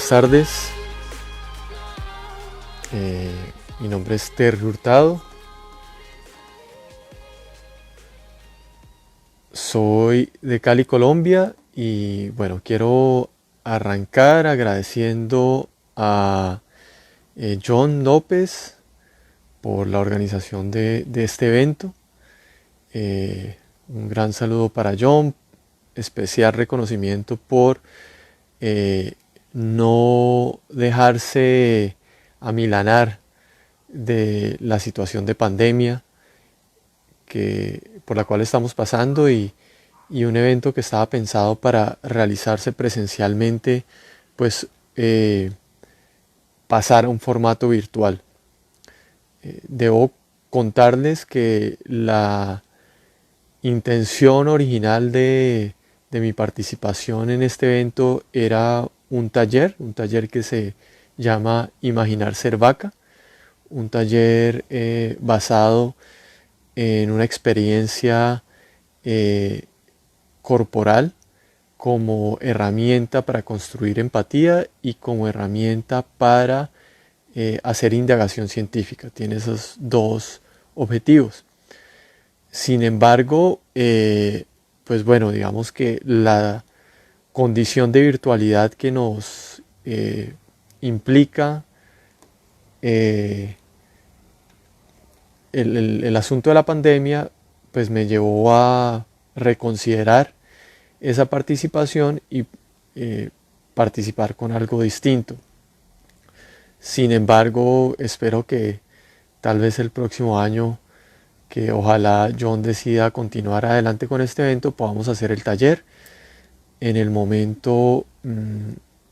Buenas tardes, mi nombre es Terry Hurtado, soy de Cali, Colombia y bueno, quiero arrancar agradeciendo a John López por la organización de este evento. Un gran saludo para John, especial reconocimiento por no dejarse amilanar de la situación de pandemia por la cual estamos pasando y un evento que estaba pensado para realizarse presencialmente, pues pasar a un formato virtual. Debo contarles que la intención original de mi participación en este evento era un taller que se llama Imaginar Ser Vaca, un taller basado en una experiencia corporal como herramienta para construir empatía y como herramienta para hacer indagación científica. Tiene esos dos objetivos. Sin embargo, pues bueno, digamos que la condición de virtualidad que nos implica el asunto de la pandemia, pues me llevó a reconsiderar esa participación y participar con algo distinto. Sin embargo, espero que tal vez el próximo año, que ojalá John decida continuar adelante con este evento, podamos hacer el taller. En el momento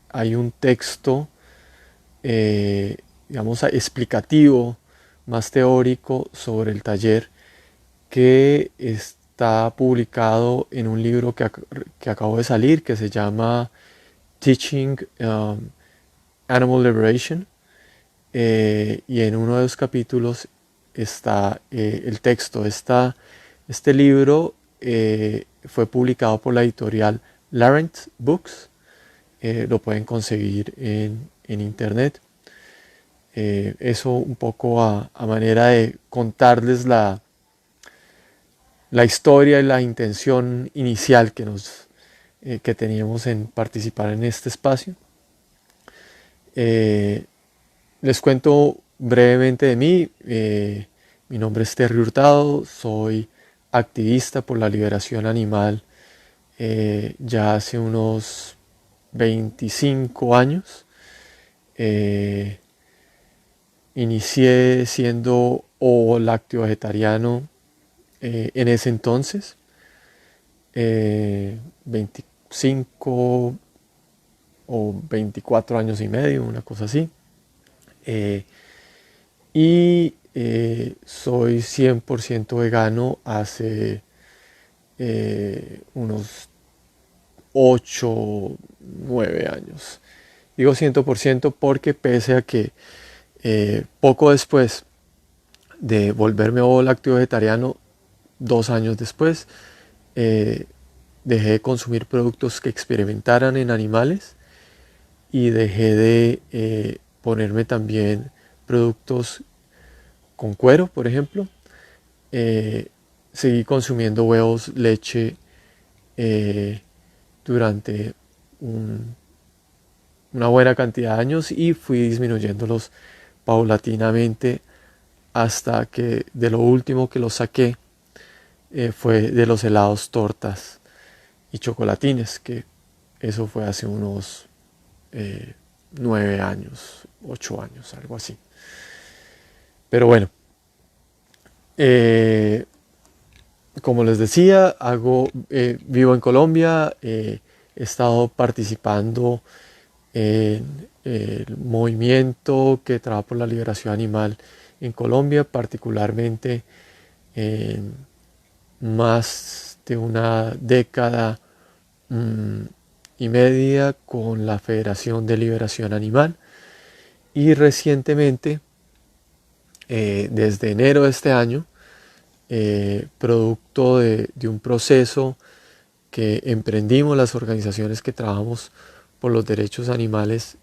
hay un texto, digamos, explicativo, más teórico sobre el taller, que está publicado en un libro que acabó de salir, que se llama Teaching Animal Liberation, y en uno de los capítulos está el texto. Este libro fue publicado por la editorial Laurent Books. Lo pueden conseguir en internet. Eso un poco a manera de contarles la historia y la intención inicial que teníamos en participar en este espacio. Les cuento brevemente de mí. Mi nombre es Terry Hurtado, soy activista por la liberación animal ya hace unos 25 años. Inicié siendo lácteo vegetariano en ese entonces, 25 o 24 años y medio, una cosa así. Soy 100% vegano hace unos 8, 9 años. Digo 100% porque pese a que poco después de volverme lácteo vegetariano, 2 años después, dejé de consumir productos que experimentaran en animales y dejé de ponerme también productos con cuero, por ejemplo. Seguí consumiendo huevos, leche durante una buena cantidad de años y fui disminuyéndolos paulatinamente hasta que de lo último que los saqué fue de los helados, tortas y chocolatines, que eso fue hace unos 9 años, 8 años, algo así. Pero bueno, como les decía, vivo en Colombia, he estado participando en el movimiento que trabaja por la liberación animal en Colombia, particularmente en más de una década y media con la Federación de Liberación Animal, y recientemente, desde enero de este año, producto de un proceso que emprendimos las organizaciones que trabajamos por los derechos animales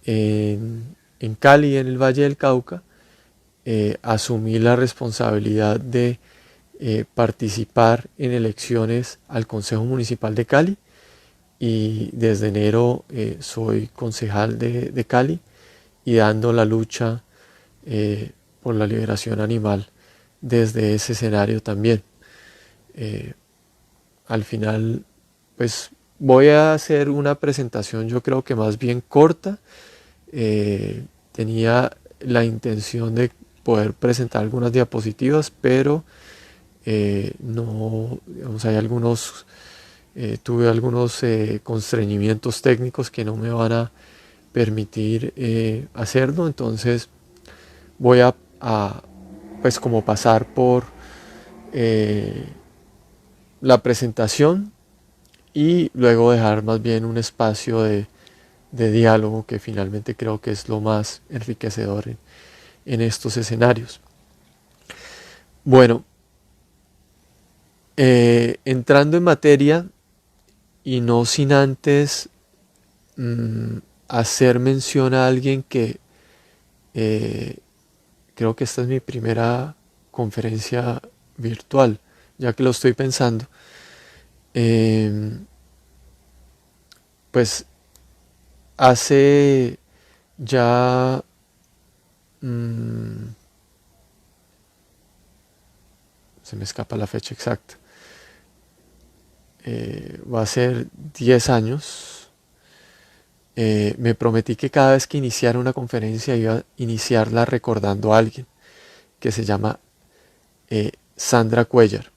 en Cali, en el Valle del Cauca, asumí la responsabilidad de participar en elecciones al Consejo Municipal de Cali, y desde enero soy concejal de Cali y dando la lucha por la liberación animal desde ese escenario también. Al final, pues voy a hacer una presentación, yo creo que más bien corta. Tenía la intención de poder presentar algunas diapositivas, pero no, digamos, tuve algunos constreñimientos técnicos que no me van a permitir hacerlo. Entonces voy a, pues como pasar por eh, la presentación y luego dejar más bien un espacio de diálogo, que finalmente creo que es lo más enriquecedor en estos escenarios. Bueno, entrando en materia y no sin antes hacer mención a alguien que eh, creo que esta es mi primera conferencia virtual, ya que lo estoy pensando. Pues hace ya se me escapa la fecha exacta. Va a ser 10 años. Me prometí que cada vez que iniciara una conferencia iba a iniciarla recordando a alguien que se llama Sandra Cuellar.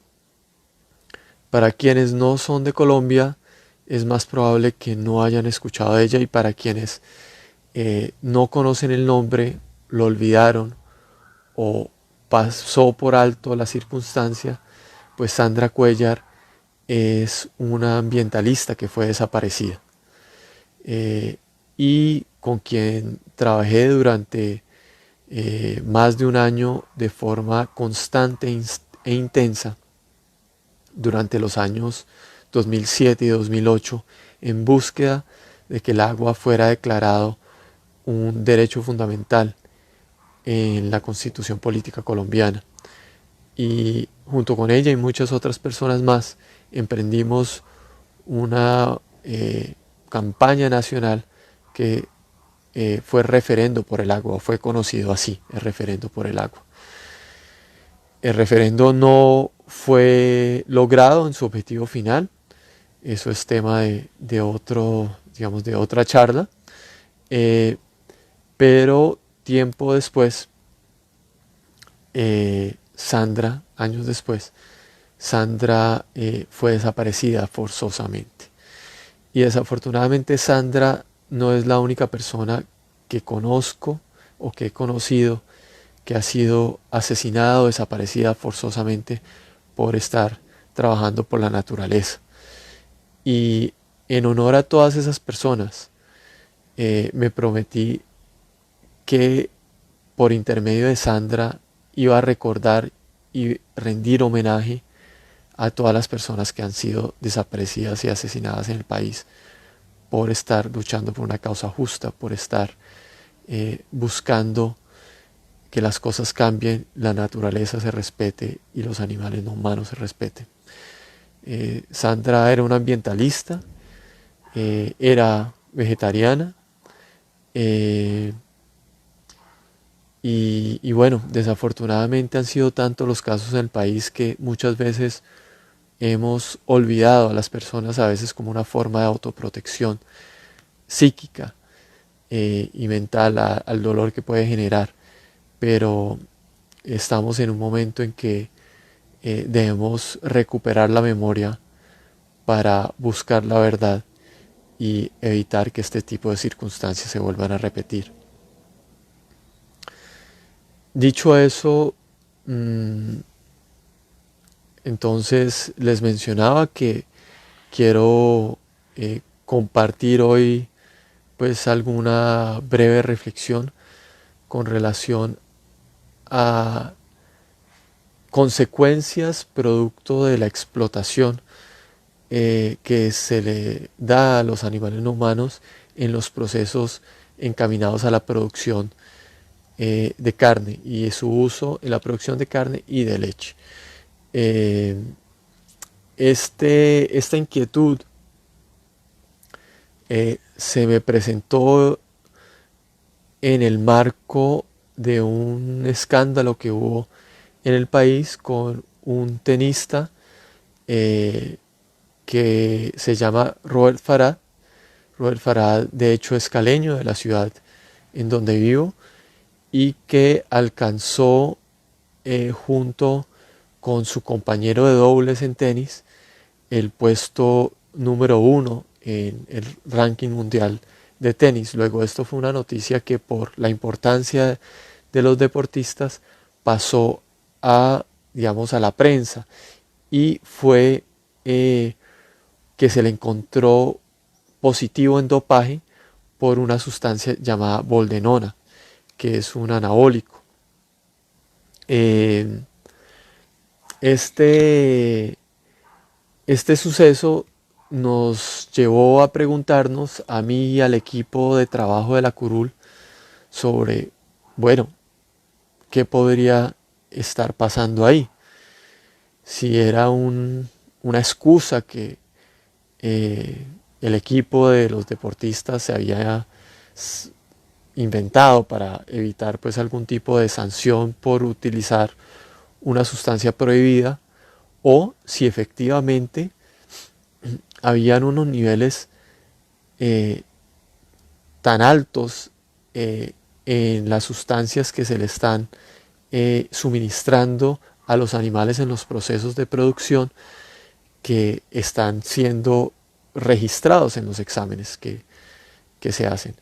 Para quienes no son de Colombia, es más probable que no hayan escuchado de ella, y para quienes no conocen el nombre, lo olvidaron o pasó por alto la circunstancia, pues Sandra Cuellar es una ambientalista que fue desaparecida y con quien trabajé durante más de un año de forma constante e intensa durante los años 2007 y 2008 en búsqueda de que el agua fuera declarado un derecho fundamental en la Constitución Política Colombiana. Y junto con ella y muchas otras personas más emprendimos una campaña nacional que fue Referendo por el Agua, fue conocido así, el Referendo por el Agua. El referendo no fue logrado en su objetivo final, eso es tema de otro, digamos, de otra charla, pero tiempo después, Sandra, años después, Sandra fue desaparecida forzosamente. Y desafortunadamente Sandra no es la única persona que conozco o que he conocido que ha sido asesinada o desaparecida forzosamente por estar trabajando por la naturaleza. Y en honor a todas esas personas, me prometí que por intermedio de Sandra iba a recordar y rendir homenaje a todas las personas que han sido desaparecidas y asesinadas en el país por estar luchando por una causa justa, por estar buscando que las cosas cambien, la naturaleza se respete y los animales no humanos se respeten. Sandra era una ambientalista, era vegetariana, y bueno, desafortunadamente han sido tantos los casos en el país que muchas veces hemos olvidado a las personas, a veces como una forma de autoprotección psíquica y mental al dolor que puede generar. Pero estamos en un momento en que debemos recuperar la memoria para buscar la verdad y evitar que este tipo de circunstancias se vuelvan a repetir. Dicho eso, entonces les mencionaba que quiero compartir hoy pues alguna breve reflexión con relación a consecuencias producto de la explotación que se le da a los animales no humanos en los procesos encaminados a la producción de carne y su uso en la producción de carne y de leche. Eh, esta inquietud se me presentó en el marco de un escándalo que hubo en el país con un tenista que se llama Robert Farah. Robert Farah de hecho es caleño de la ciudad en donde vivo y que alcanzó junto con su compañero de dobles en tenis el puesto número 1 en el ranking mundial de tenis. Luego esto fue una noticia que por la importancia de los deportistas pasó a, digamos, a la prensa y fue que se le encontró positivo en dopaje por una sustancia llamada boldenona, que es un anabólico. Eh, este, este suceso nos llevó a preguntarnos, a mí y al equipo de trabajo de la Curul, sobre, bueno, qué podría estar pasando ahí. Si era una excusa que el equipo de los deportistas se había inventado para evitar pues algún tipo de sanción por utilizar una sustancia prohibida, o si efectivamente habían unos niveles eh, tan altos en las sustancias que se le están suministrando a los animales en los procesos de producción que están siendo registrados en los exámenes que se hacen.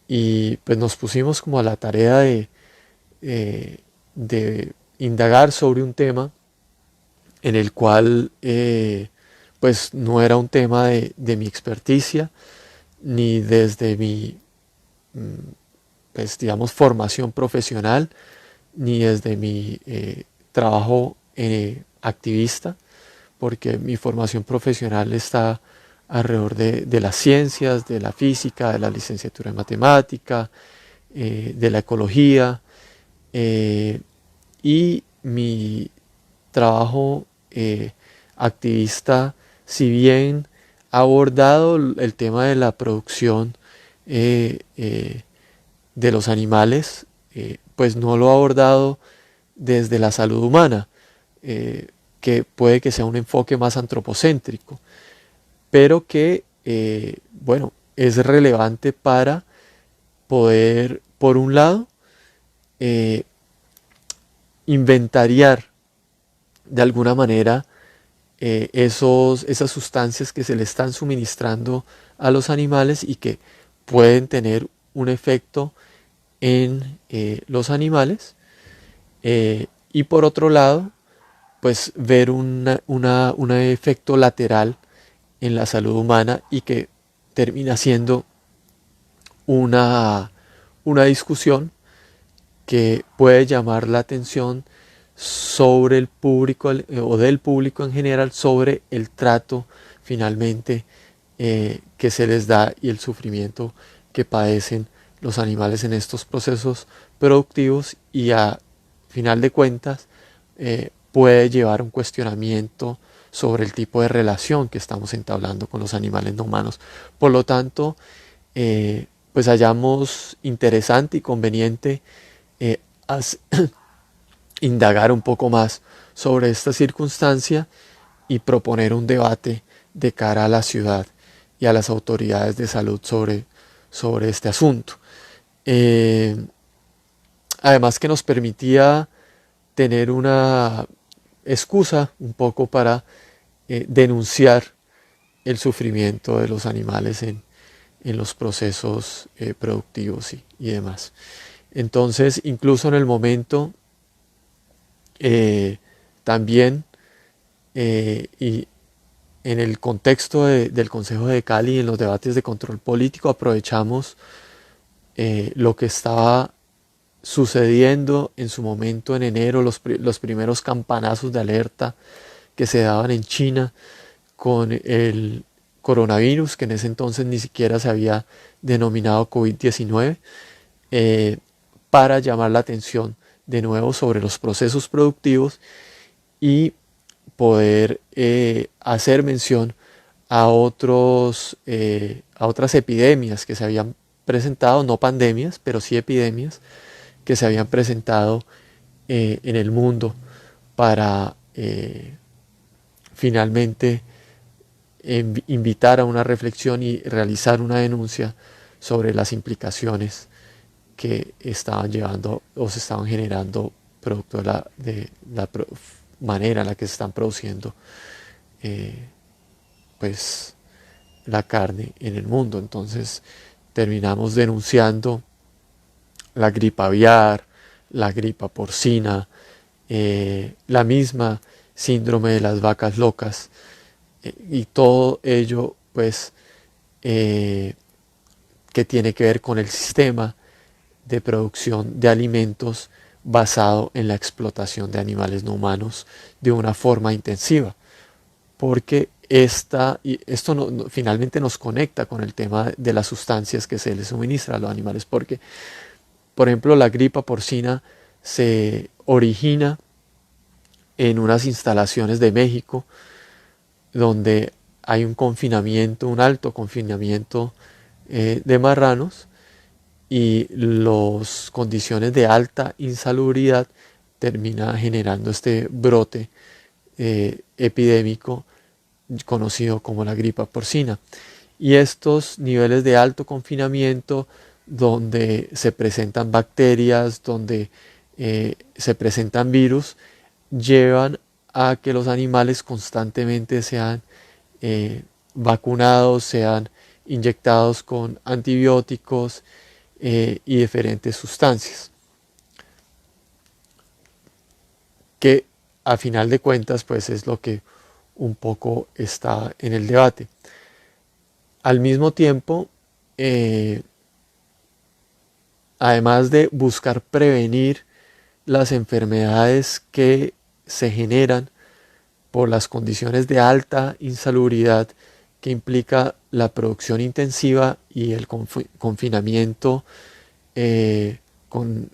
Y pues nos pusimos como a la tarea de indagar sobre un tema en el cual pues no era un tema de mi experticia ni desde mi pues digamos formación profesional ni desde mi trabajo activista, porque mi formación profesional está alrededor de las ciencias, de la física, de la licenciatura en matemática, de la ecología, y mi trabajo activista, si bien ha abordado el tema de la producción de los animales, pues no lo ha abordado desde la salud humana, que puede que sea un enfoque más antropocéntrico, pero que, bueno, es relevante para poder, por un lado, eh, inventariar de alguna manera esas sustancias que se le están suministrando a los animales y que pueden tener un efecto en los animales, y por otro lado pues ver un efecto lateral en la salud humana y que termina siendo una, una discusión que puede llamar la atención sobre el público o del público en general sobre el trato finalmente que se les da y el sufrimiento que padecen los animales en estos procesos productivos, y a final de cuentas puede llevar a un cuestionamiento sobre el tipo de relación que estamos entablando con los animales no humanos. Por lo tanto, pues hallamos interesante y conveniente eh, indagar un poco más sobre esta circunstancia y proponer un debate de cara a la ciudad y a las autoridades de salud sobre este asunto. Eh, Además que nos permitía tener una excusa un poco para denunciar el sufrimiento de los animales en los procesos productivos y demás. Entonces, incluso en el momento, también, y en el contexto del Consejo de Cali, en los debates de control político, aprovechamos lo que estaba sucediendo en su momento en enero, los primeros campanazos de alerta que se daban en China con el coronavirus, que en ese entonces ni siquiera se había denominado COVID-19, para llamar la atención de nuevo sobre los procesos productivos y poder hacer mención a otras epidemias que se habían presentado, no pandemias, pero sí epidemias que se habían presentado en el mundo, para finalmente invitar a una reflexión y realizar una denuncia sobre las implicaciones que estaban llevando o se estaban generando producto de la manera en la que se están produciendo pues la carne en el mundo. Entonces terminamos denunciando la gripa aviar, la gripa porcina, la misma síndrome de las vacas locas, y todo ello pues que tiene que ver con el sistema de producción de alimentos basado en la explotación de animales no humanos de una forma intensiva, porque esto finalmente nos conecta con el tema de las sustancias que se les suministra a los animales, porque por ejemplo la gripa porcina se origina en unas instalaciones de México donde hay un confinamiento, un alto confinamiento de marranos, y las condiciones de alta insalubridad termina generando este brote epidémico conocido como la gripa porcina. Y estos niveles de alto confinamiento, donde se presentan bacterias, donde se presentan virus, llevan a que los animales constantemente sean vacunados, sean inyectados con antibióticos y diferentes sustancias, que a final de cuentas pues es lo que un poco está en el debate. Al mismo tiempo, además de buscar prevenir las enfermedades que se generan por las condiciones de alta insalubridad que implica la producción intensiva y el confinamiento con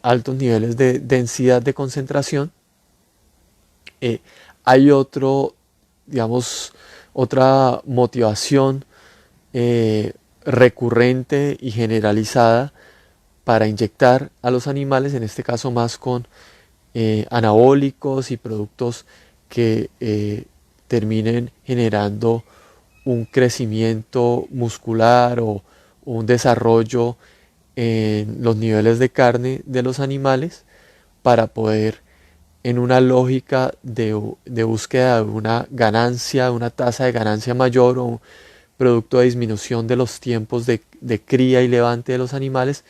altos niveles de densidad de concentración, hay otra motivación recurrente y generalizada para inyectar a los animales, en este caso más con anabólicos y productos que terminen generando un crecimiento muscular o un desarrollo en los niveles de carne de los animales, para poder, en una lógica de búsqueda de una ganancia, una tasa de ganancia mayor, o producto de disminución de los tiempos de cría y levante de los animales,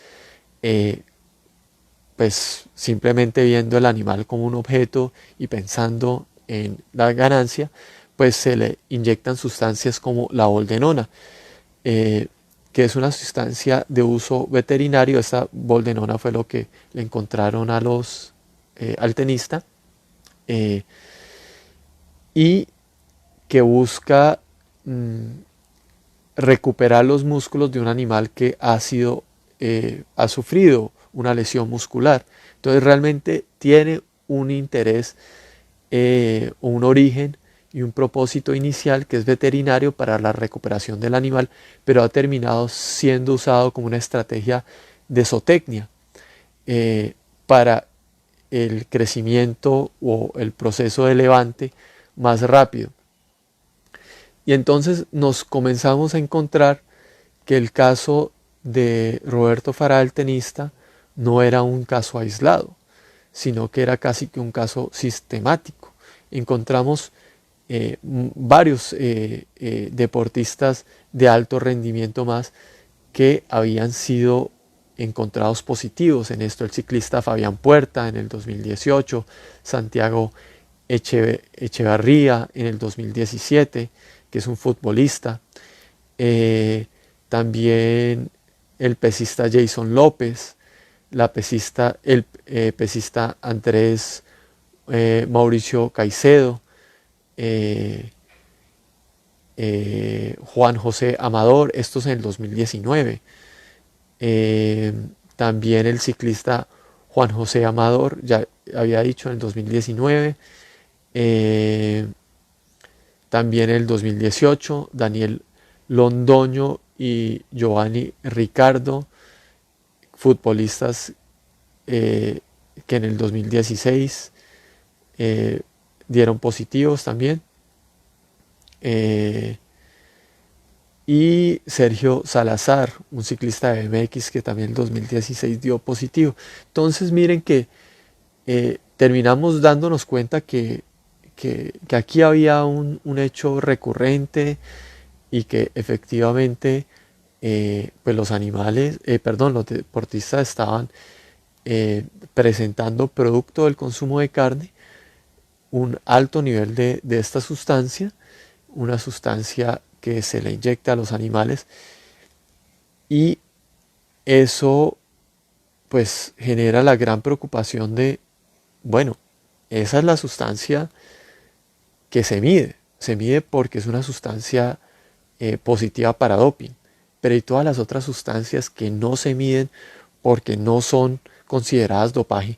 pues simplemente viendo el animal como un objeto y pensando en la ganancia, pues se le inyectan sustancias como la boldenona, que es una sustancia de uso veterinario. Esta boldenona fue lo que le encontraron al tenista, y que busca recuperar los músculos de un animal que ha sufrido una lesión muscular. Entonces realmente tiene un interés, un origen y un propósito inicial que es veterinario para la recuperación del animal, pero ha terminado siendo usado como una estrategia de zootecnia para el crecimiento o el proceso de levante más rápido. Y entonces nos comenzamos a encontrar que el caso de Roberto Farah, el tenista, no era un caso aislado, sino que era casi que un caso sistemático. Encontramos varios deportistas de alto rendimiento más que habían sido encontrados positivos en esto. El ciclista Fabián Puerta en el 2018, Santiago Echevarría en el 2017, que es un futbolista, también el pesista Jason López, el pesista Andrés Mauricio Caicedo, Juan José Amador, esto es en el 2019. También el ciclista Juan José Amador, ya había dicho, en el 2019. También en el 2018, Daniel Londoño y Giovanni Ricardo, futbolistas que en el 2016 dieron positivos también. Y Sergio Salazar, un ciclista de BMX que también en el 2016 dio positivo. Entonces miren que terminamos dándonos cuenta que aquí había un hecho recurrente y que efectivamente pues los animales, perdón, los deportistas estaban presentando producto del consumo de carne un alto nivel de esta sustancia, una sustancia que se le inyecta a los animales, y eso pues genera la gran preocupación de, bueno, esa es la sustancia que se mide porque es una sustancia positiva para doping, pero hay todas las otras sustancias que no se miden porque no son consideradas dopaje,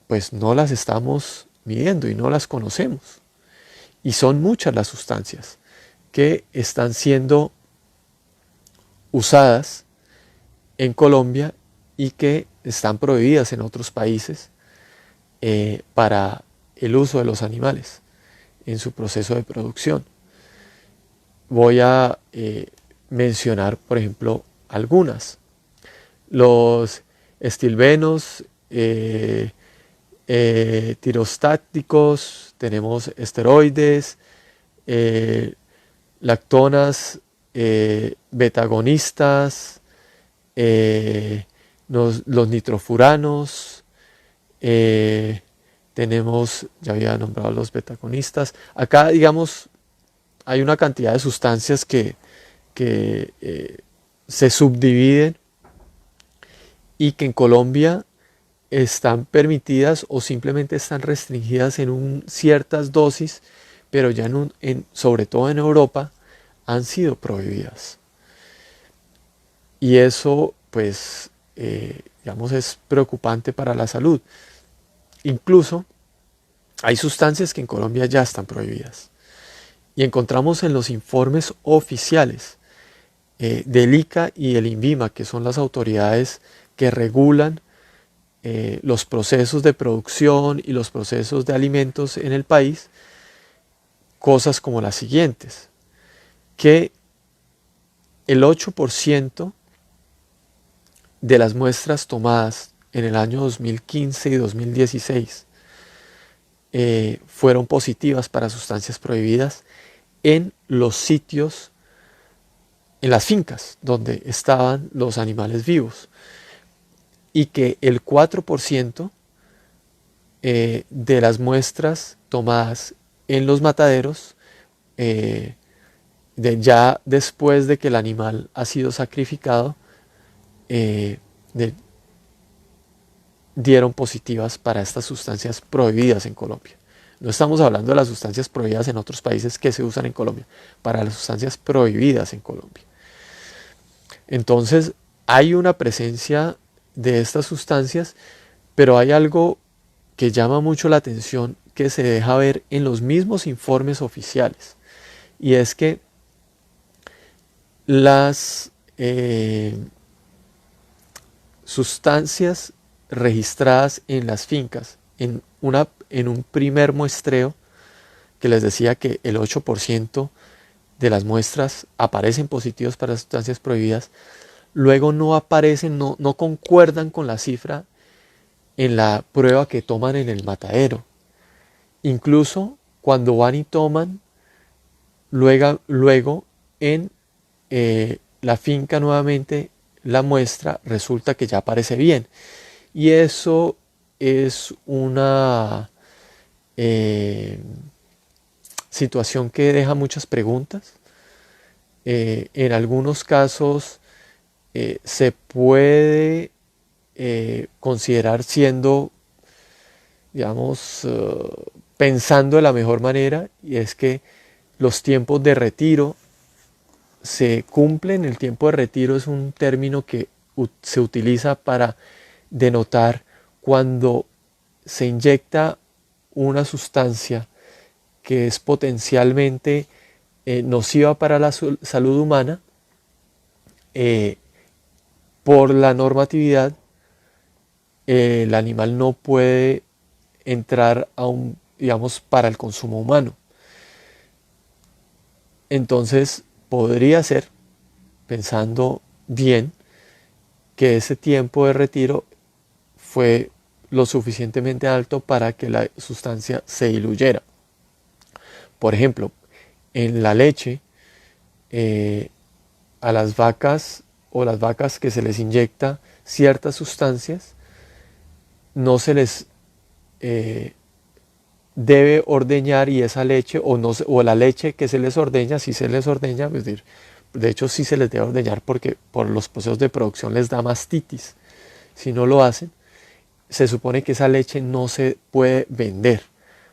pues no las estamos midiendo y no las conocemos. Y son muchas las sustancias que están siendo usadas en Colombia y que están prohibidas en otros países para el uso de los animales en su proceso de producción. Voy a mencionar, por ejemplo, algunas. Los estilbenos, tirostáticos, tenemos esteroides, lactonas, betagonistas, los nitrofuranos, tenemos, ya había nombrado los betagonistas. Acá, digamos, hay una cantidad de sustancias que se subdividen y que en Colombia están permitidas o simplemente están restringidas en ciertas dosis, pero ya sobre todo en Europa han sido prohibidas. Y eso pues digamos es preocupante para la salud. Incluso hay sustancias que en Colombia ya están prohibidas. Y encontramos en los informes oficiales del ICA y el INVIMA, que son las autoridades que regulan los procesos de producción y los procesos de alimentos en el país, cosas como las siguientes: que el 8% de las muestras tomadas en el año 2015 y 2016 fueron positivas para sustancias prohibidas en los sitios, en las fincas donde estaban los animales vivos, y que el 4% de las muestras tomadas en los mataderos, ya después de que el animal ha sido sacrificado, dieron positivas para estas sustancias prohibidas en Colombia. No estamos hablando de las sustancias prohibidas en otros países que se usan en Colombia, para las sustancias prohibidas en Colombia. Entonces hay una presencia de estas sustancias, pero hay algo que llama mucho la atención, que se deja ver en los mismos informes oficiales, y es que las sustancias registradas en las fincas en un primer muestreo, que les decía que el 8% de las muestras aparecen positivos para sustancias prohibidas, luego no aparecen, no concuerdan con la cifra en la prueba que toman en el matadero. Incluso cuando van y toman luego en la finca nuevamente la muestra, resulta que ya aparece bien. Y eso es una situación que deja muchas preguntas. En algunos casos se puede considerar siendo, digamos, pensando de la mejor manera, y es que los tiempos de retiro se cumplen. El tiempo de retiro es un término que se utiliza para denotar cuando se inyecta una sustancia que es potencialmente nociva para la salud humana. Por la normatividad, el animal no puede entrar digamos, para el consumo humano. Entonces podría ser, pensando bien, que ese tiempo de retiro fue lo suficientemente alto para que la sustancia se diluyera. Por ejemplo, en la leche, a las vacas o las vacas que se les inyecta ciertas sustancias, no se les debe ordeñar, y esa leche o la leche que se les ordeña, si se les ordeña, es decir, de hecho sí se les debe ordeñar porque por los procesos de producción les da mastitis. Si no lo hacen, se supone que esa leche no se puede vender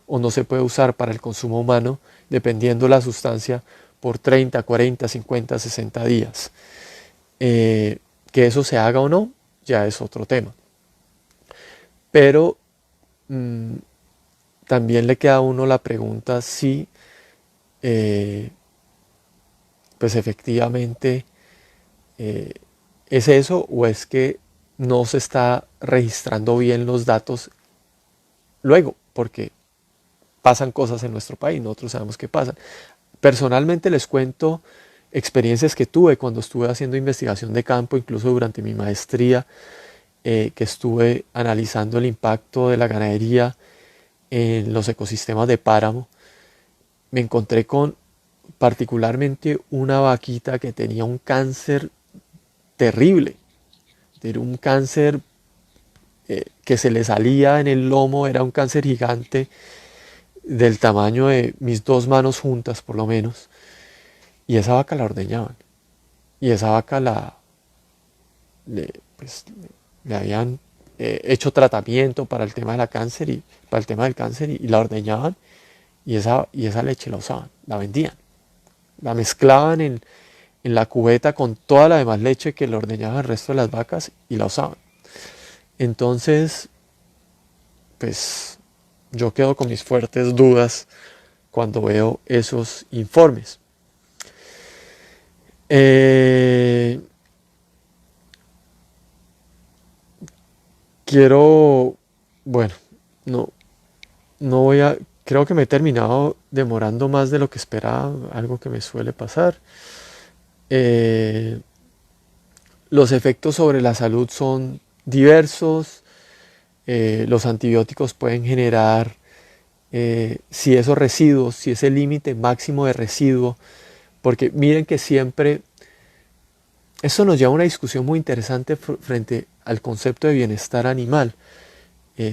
o no se puede usar para el consumo humano, dependiendo la sustancia, por 30, 40, 50, 60 días. Que eso se haga o no, ya es otro tema. Pero también le queda a uno la pregunta si pues efectivamente es eso, o es que no se está registrando bien los datos luego, porque pasan cosas en nuestro país, nosotros sabemos que pasan. Personalmente les cuento experiencias que tuve cuando estuve haciendo investigación de campo, incluso durante mi maestría, que estuve analizando el impacto de la ganadería en los ecosistemas de páramo. Me encontré con particularmente una vaquita que tenía un cáncer terrible. Era un cáncer que se le salía en el lomo, era un cáncer gigante del tamaño de mis 2 manos juntas por lo menos, y esa vaca la ordeñaban, y esa vaca pues, le habían hecho tratamiento para el tema de cáncer y para el tema del cáncer, y la ordeñaban, y esa leche la usaban, la vendían, la mezclaban en la cubeta con toda la demás leche que le ordeñaban el resto de las vacas y la usaban. Entonces, pues yo quedo con mis fuertes dudas cuando veo esos informes. Bueno, no voy a, creo que me he terminado demorando más de lo que esperaba, algo que me suele pasar. Los efectos sobre la salud son diversos. Los antibióticos pueden generar, si esos residuos, si ese límite máximo de residuo, porque miren que siempre, eso nos lleva a una discusión muy interesante frente al concepto de bienestar animal,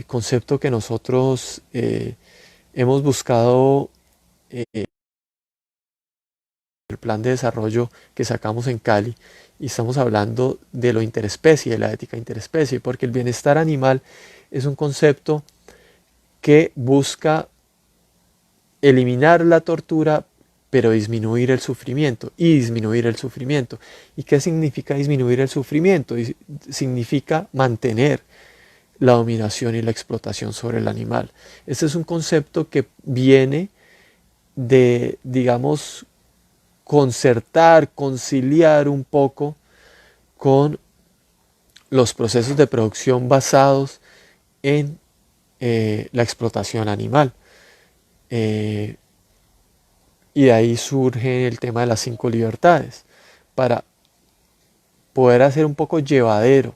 concepto que nosotros hemos buscado el plan de desarrollo que sacamos en Cali, y estamos hablando de lo interespecie, de la ética interespecie, porque el bienestar animal es un concepto que busca eliminar la tortura, pero disminuir el sufrimiento. ¿Y qué significa disminuir el sufrimiento? Significa mantener la dominación y la explotación sobre el animal. Este es un concepto que viene de, digamos, concertar, conciliar un poco con los procesos de producción basados en la explotación animal. Y de ahí surge el tema de las 5 libertades, para poder hacer un poco llevadero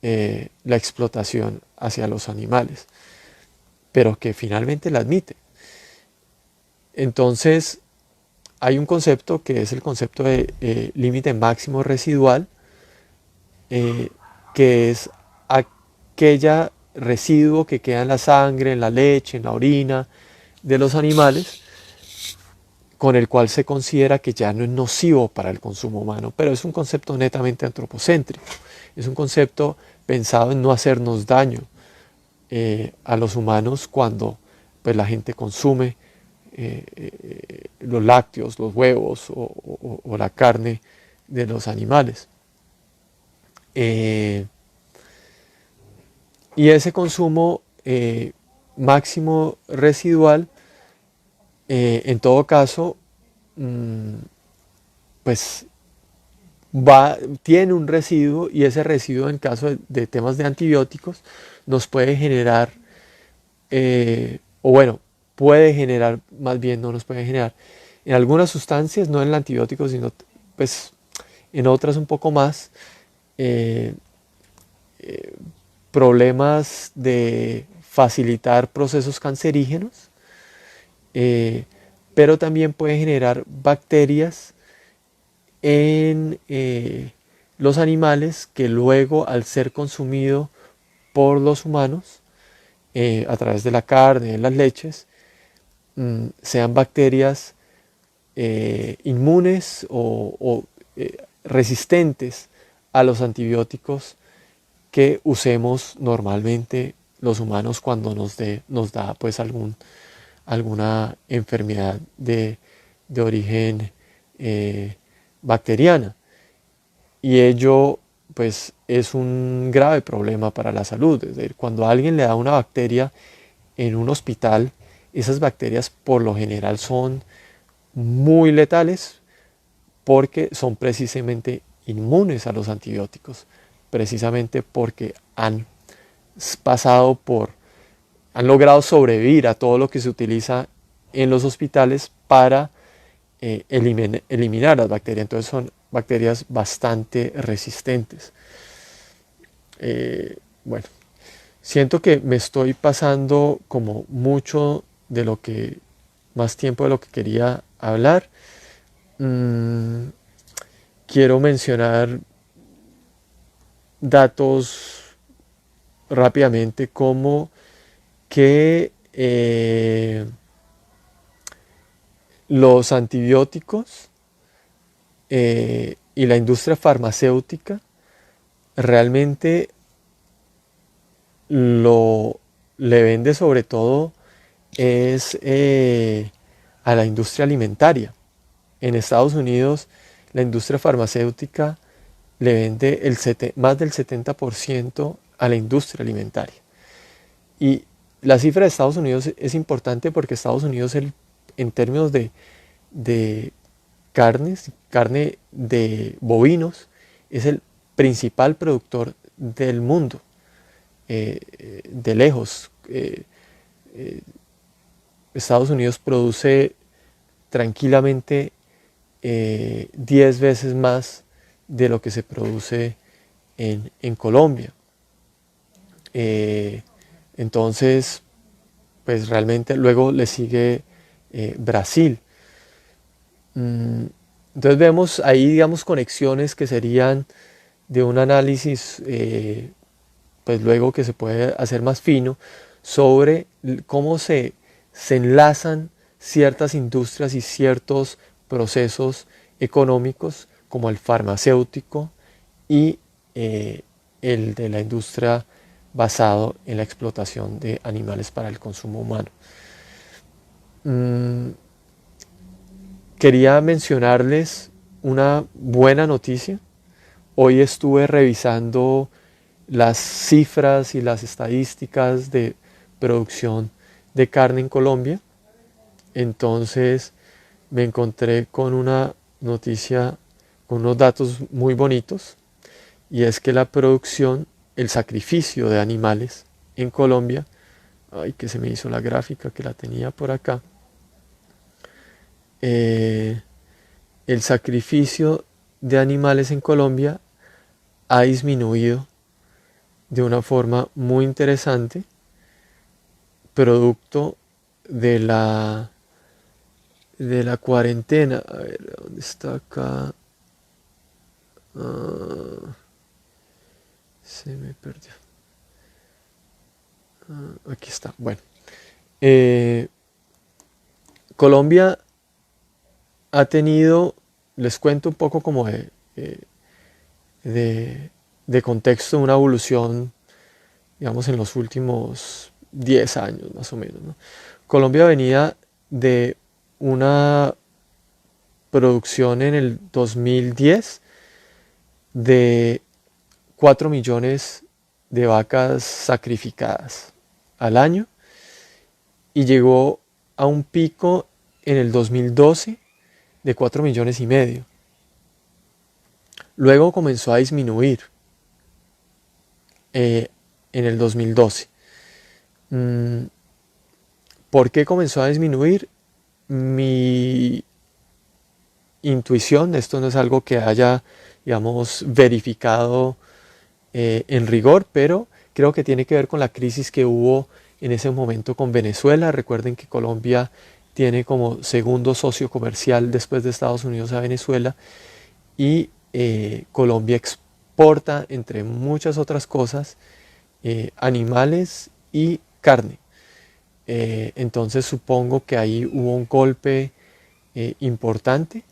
la explotación hacia los animales, pero que finalmente la admite. Entonces, hay un concepto que es el concepto de límite máximo residual, que es aquella residuo que queda en la sangre, en la leche, en la orina de los animales, con el cual se considera que ya no es nocivo para el consumo humano, pero es un concepto netamente antropocéntrico, es un concepto pensado en no hacernos daño a los humanos cuando pues, la gente consume los lácteos, los huevos o la carne de los animales. Y ese consumo máximo residual, en todo caso, pues tiene un residuo, y ese residuo, en caso de temas de antibióticos, nos puede generar, o bueno, puede generar, más bien no nos puede generar, en algunas sustancias, no en el antibiótico, sino pues en otras un poco más, eh, problemas de facilitar procesos cancerígenos, pero también puede generar bacterias en los animales, que luego, al ser consumido por los humanos, a través de la carne, de las leches, sean bacterias inmunes o resistentes a los antibióticos que usemos normalmente los humanos cuando nos da pues alguna enfermedad de origen bacteriana. Y ello pues es un grave problema para la salud. Es decir, cuando a alguien le da una bacteria en un hospital, esas bacterias por lo general son muy letales, porque son precisamente inmunes a los antibióticos, precisamente porque han logrado sobrevivir a todo lo que se utiliza en los hospitales para eliminar las bacterias. Entonces son bacterias bastante resistentes. Bueno, siento que me estoy pasando como mucho más tiempo de lo que quería hablar. Quiero mencionar datos rápidamente, como que los antibióticos y la industria farmacéutica realmente le vende sobre todo es a la industria alimentaria. En Estados Unidos, la industria farmacéutica le vende más del 70% a la industria alimentaria. Y la cifra de Estados Unidos es importante, porque Estados Unidos, en términos de carne de bovinos, es el principal productor del mundo, de lejos. Estados Unidos produce tranquilamente 10 veces más de lo que se produce en Colombia. Entonces, pues realmente luego le sigue Brasil. Entonces vemos ahí, digamos, conexiones que serían de un análisis, pues luego, que se puede hacer más fino, sobre cómo se enlazan ciertas industrias y ciertos procesos económicos, como el farmacéutico y el de la industria basado en la explotación de animales para el consumo humano. Quería mencionarles una buena noticia. Hoy estuve revisando las cifras y las estadísticas de producción de carne en Colombia. Entonces me encontré con una noticia, con unos datos muy bonitos, y es que la producción, el sacrificio de animales en Colombia, ay, que se me hizo la gráfica, que la tenía por acá, el sacrificio de animales en Colombia ha disminuido de una forma muy interesante, producto de la cuarentena. A ver, ¿dónde está acá? Se me perdió. Aquí está. Bueno, Colombia ha tenido, les cuento un poco como de contexto, una evolución, digamos, en los últimos 10 años más o menos, ¿no? Colombia venía de una producción en el 2010 de 4 millones de vacas sacrificadas al año y llegó a un pico en el 2012 de 4 millones y medio. Luego comenzó a disminuir en el 2012. ¿Por qué comenzó a disminuir? Mi intuición, esto no es algo que haya, digamos, verificado en rigor, pero creo que tiene que ver con la crisis que hubo en ese momento con Venezuela. Recuerden que Colombia tiene como segundo socio comercial después de Estados Unidos a Venezuela y Colombia exporta, entre muchas otras cosas, animales y carne. Entonces supongo que ahí hubo un golpe importante.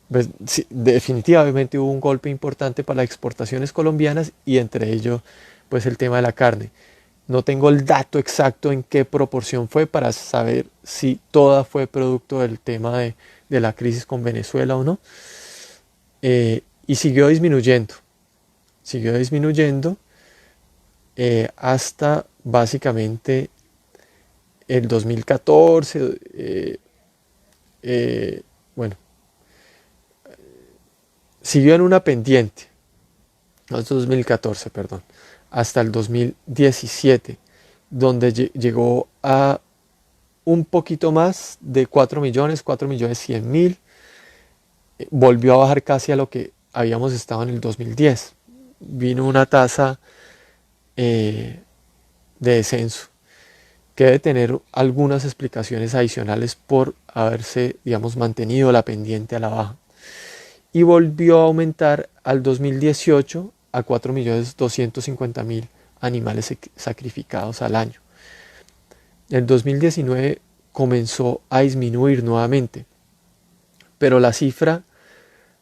Pues, sí, definitivamente hubo un golpe importante para las exportaciones colombianas y entre ellos pues el tema de la carne. No tengo el dato exacto en qué proporción fue para saber si toda fue producto del tema de la crisis con Venezuela o no. Y siguió disminuyendo hasta básicamente el 2014, bueno, siguió en una pendiente, no, 2014, perdón, hasta el 2017, donde llegó a un poquito más de 4 millones, 4 millones 100 mil, volvió a bajar casi a lo que habíamos estado en el 2010. Vino una tasa de descenso que debe tener algunas explicaciones adicionales por haberse, digamos, mantenido la pendiente a la baja. Y volvió a aumentar al 2018 a 4.250.000 animales sacrificados al año. El 2019 comenzó a disminuir nuevamente, pero la cifra,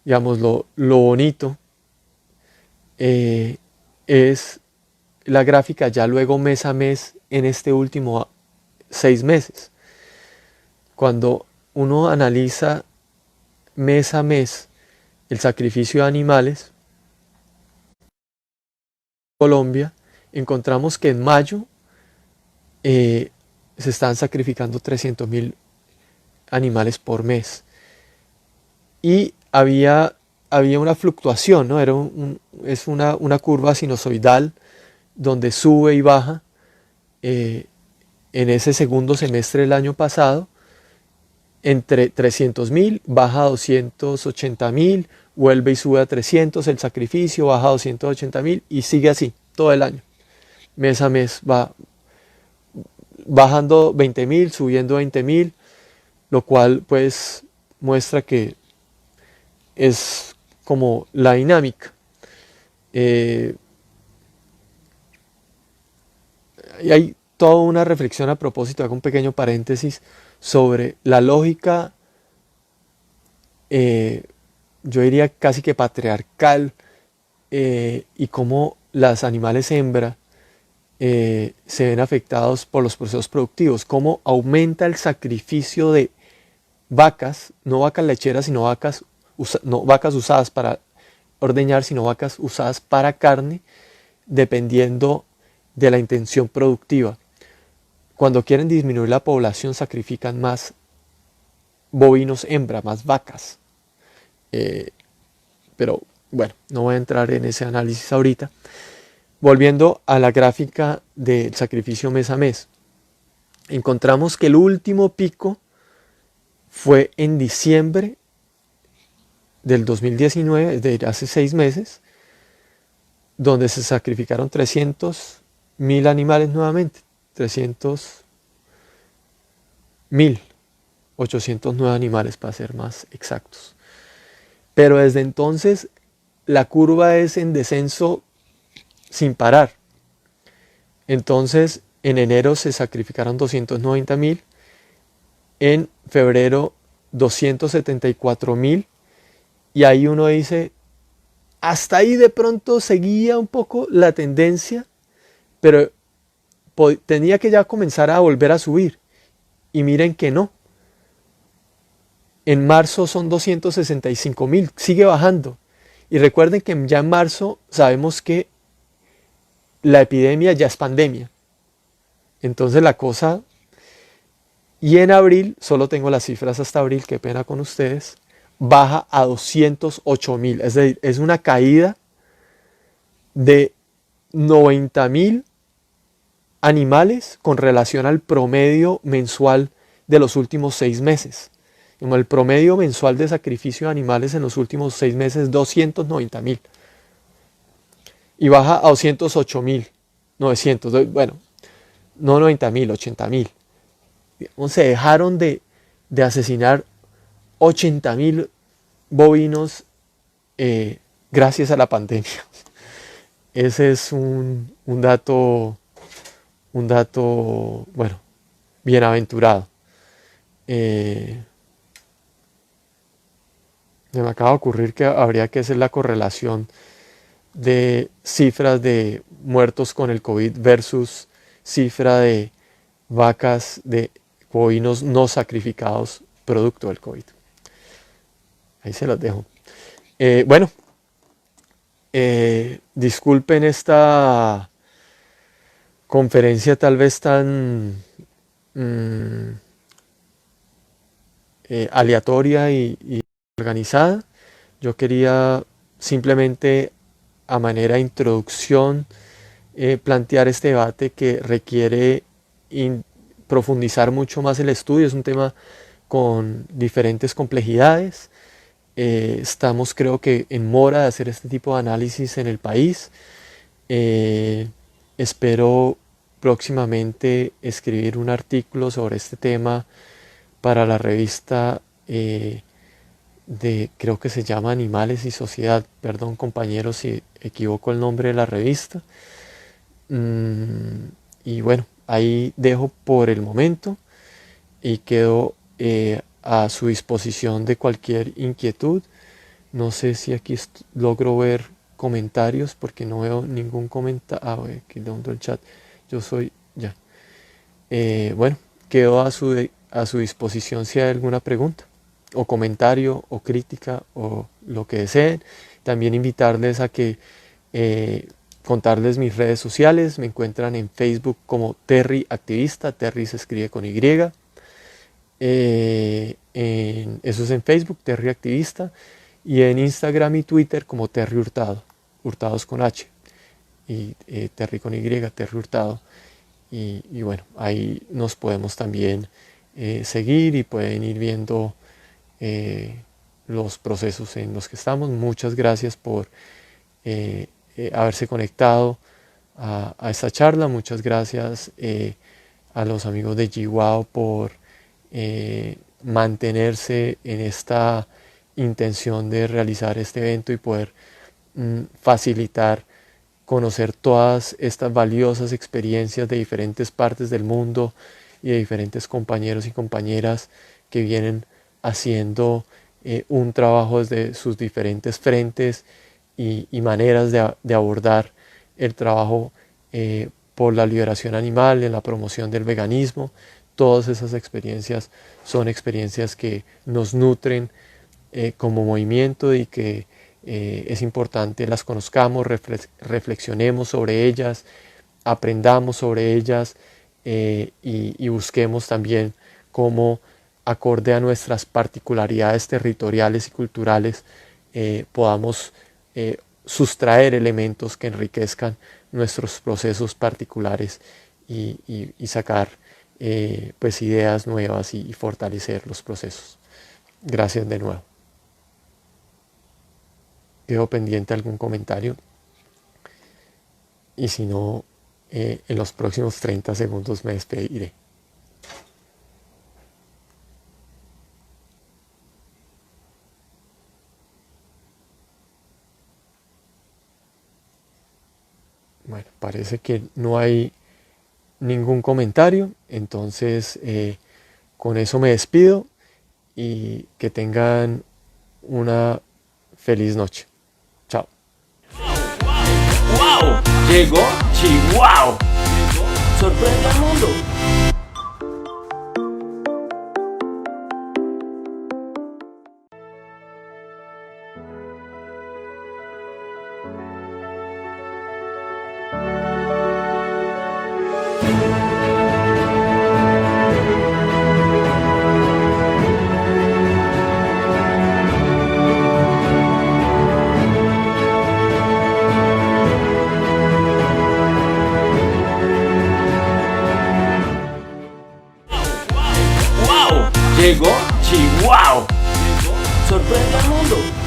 digamos, lo bonito es la gráfica ya luego mes a mes en este último 6 meses. Cuando uno analiza mes a mes el sacrificio de animales en Colombia, encontramos que en mayo se están sacrificando 300.000 animales por mes. Y había una fluctuación, ¿no? Es una curva sinusoidal donde sube y baja en ese segundo semestre del año pasado, entre 300.000, baja a 280.000, vuelve y sube a 300, el sacrificio baja a 280.000 y sigue así todo el año. Mes a mes va bajando 20.000, subiendo 20.000, lo cual pues muestra que es como la dinámica. Y hay toda una reflexión a propósito, hago un pequeño paréntesis sobre la lógica, yo diría casi que patriarcal, y cómo las animales hembra se ven afectados por los procesos productivos, cómo aumenta el sacrificio de vacas, no vacas lecheras, sino no vacas usadas para ordeñar, sino vacas usadas para carne, dependiendo de la intención productiva. Cuando quieren disminuir la población, sacrifican más bovinos hembra, más vacas. Pero bueno, no voy a entrar en ese análisis ahorita. Volviendo a la gráfica del sacrificio mes a mes, encontramos que el último pico fue en diciembre del 2019, es decir, hace 6 meses, donde se sacrificaron 300.000 animales nuevamente, 300.809 animales para ser más exactos. Pero desde entonces la curva es en descenso sin parar. Entonces en enero se sacrificaron 290.000, en febrero 274.000, y ahí uno dice, hasta ahí de pronto seguía un poco la tendencia, pero tenía que ya comenzar a volver a subir. Y miren que no. En marzo son 265.000, sigue bajando. Y recuerden que ya en marzo sabemos que la epidemia ya es pandemia. Entonces la cosa... Y en abril, solo tengo las cifras hasta abril, qué pena con ustedes, baja a 208.000. Es decir, es una caída de 90.000 animales con relación al promedio mensual de los últimos 6 meses. Como el promedio mensual de sacrificio de animales en los últimos 6 meses es 290.000. Y baja a 208.900. Bueno, no 90.000, 80.000. Se dejaron de asesinar 80.000 bovinos gracias a la pandemia. Ese es un dato, bueno, bienaventurado. Se me acaba de ocurrir que habría que hacer la correlación de cifras de muertos con el COVID versus cifra de vacas, de bovinos no sacrificados producto del COVID. Ahí se los dejo. Bueno, disculpen esta conferencia tal vez tan aleatoria y organizada. Yo quería simplemente a manera de introducción plantear este debate que requiere profundizar mucho más el estudio. Es un tema con diferentes complejidades. Estamos, creo que, en mora de hacer este tipo de análisis en el país. Espero próximamente escribir un artículo sobre este tema para la revista creo que se llama Animales y Sociedad. Perdón, compañeros, si equivoco el nombre de la revista. Y bueno, ahí dejo por el momento y quedo a su disposición de cualquier inquietud. No sé si aquí logro ver comentarios porque no veo ningún comentario. Aquí donde el chat. Yo soy ya. Bueno, quedo a su disposición si hay alguna pregunta o comentario o crítica o lo que deseen. También invitarles a que contarles mis redes sociales. Me encuentran en Facebook como Terry Activista. Terry se escribe con Y. Eso es en Facebook, Terry Activista. Y en Instagram y Twitter como Terry Hurtado. Hurtados con H. Y Terry con Y, Terry Hurtado. Y bueno, ahí nos podemos también seguir y pueden ir viendo los procesos en los que estamos. Muchas gracias por haberse conectado a esta charla. Muchas gracias a los amigos de GWOW por mantenerse en esta intención de realizar este evento y poder facilitar conocer todas estas valiosas experiencias de diferentes partes del mundo y de diferentes compañeros y compañeras que vienen haciendo un trabajo desde sus diferentes frentes y maneras de abordar el trabajo por la liberación animal, en la promoción del veganismo. Todas esas experiencias son experiencias que nos nutren como movimiento y que es importante las conozcamos, reflexionemos sobre ellas, aprendamos sobre ellas y busquemos también cómo, acorde a nuestras particularidades territoriales y culturales, podamos sustraer elementos que enriquezcan nuestros procesos particulares y sacar pues ideas nuevas y fortalecer los procesos. Gracias de nuevo. Quedo pendiente algún comentario y si no, en los próximos 30 segundos me despediré. Bueno, parece que no hay ningún comentario, entonces con eso me despido y que tengan una feliz noche. Chao. ¡Wow! Llegó Chihuahua. Sorprende al mundo. ¡Wow! Llegó Chihuahua. Sorprende al mundo.